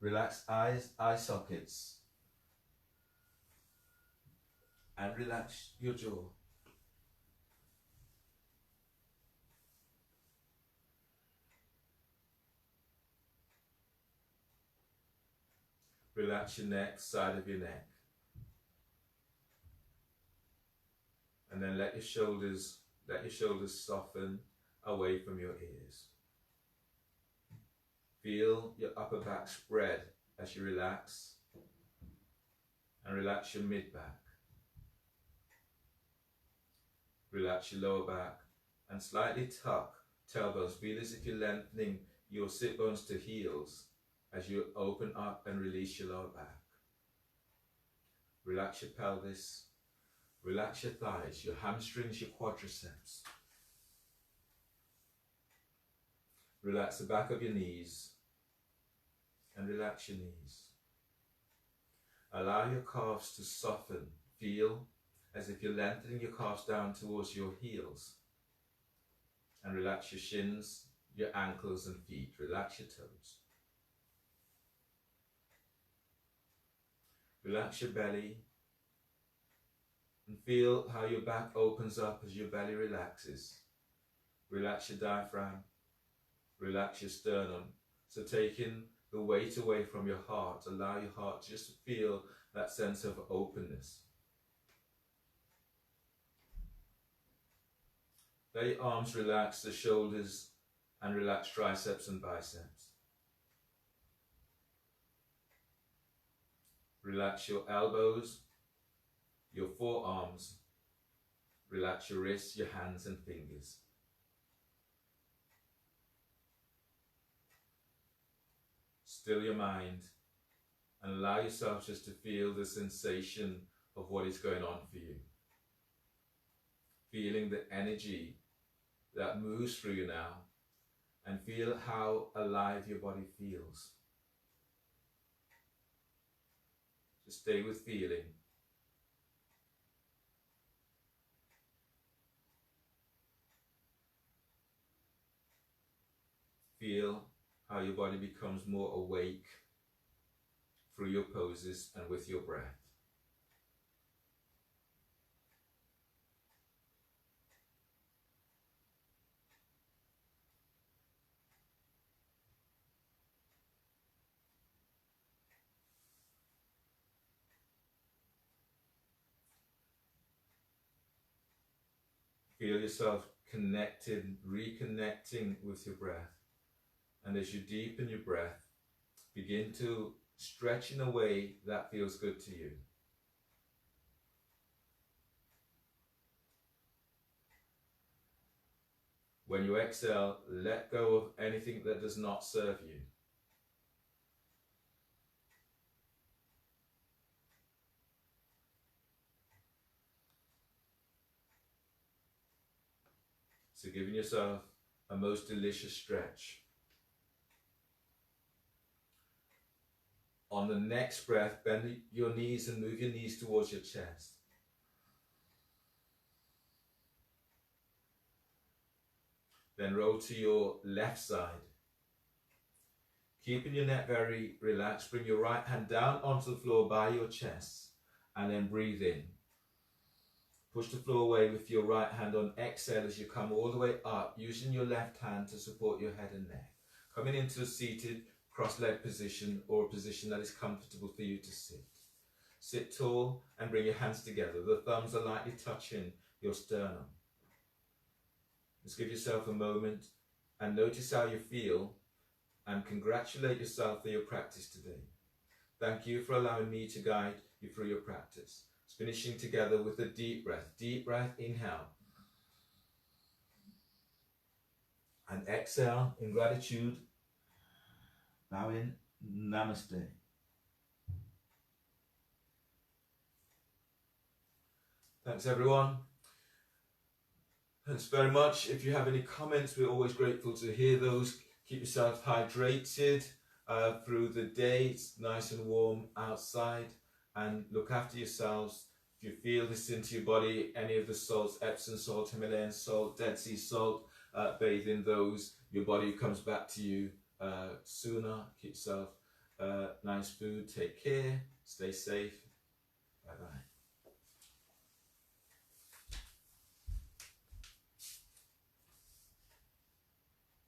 Relax eye sockets. And relax your jaw. Relax your neck, side of your neck. And then let your shoulders soften away from your ears. Feel your upper back spread as you relax, and relax your mid back. Relax your lower back and slightly tuck tailbones. Feel as if you're lengthening your sit bones to heels as you open up and release your lower back. Relax your pelvis, relax your thighs, your hamstrings, your quadriceps. Relax the back of your knees and relax your knees. Allow your calves to soften. Feel as if you're lengthening your calves down towards your heels. And relax your shins, your ankles and feet. Relax your toes. Relax your belly and feel how your back opens up as your belly relaxes. Relax your diaphragm. Relax your sternum. So taking the weight away from your heart, allow your heart just to feel that sense of openness. Let your arms relax the shoulders and relax triceps and biceps. Relax your elbows, your forearms. Relax your wrists, your hands and fingers. Still your mind and allow yourself just to feel the sensation of what is going on for you. Feeling the energy that moves through you now, and feel how alive your body feels. Just stay with feeling. Feel how your body becomes more awake through your poses and with your breath. Feel yourself connected, reconnecting with your breath. And as you deepen your breath, begin to stretch in a way that feels good to you. When you exhale, let go of anything that does not serve you. So giving yourself a most delicious stretch. On the next breath, bend your knees and move your knees towards your chest. Then roll to your left side. Keeping your neck very relaxed, bring your right hand down onto the floor by your chest and then breathe in. Push the floor away with your right hand on exhale as you come all the way up, using your left hand to support your head and neck. Coming into a seated cross-leg position or a position that is comfortable for you to sit. Sit tall and bring your hands together. The thumbs are lightly touching your sternum. Just give yourself a moment and notice how you feel and congratulate yourself for your practice today. Thank you for allowing me to guide you through your practice. Finishing together with a deep breath. Deep breath, inhale. And exhale in gratitude. Bowing, namaste. Thanks everyone. Thanks very much. If you have any comments, we're always grateful to hear those. Keep yourself hydrated through the day. It's nice and warm outside. And look after yourselves. If you feel this into your body, any of the salts, Epsom salt, Himalayan salt, Dead Sea salt, bathe in those. Your body comes back to you sooner. Keep yourself nice food. Take care. Stay safe. Bye-bye.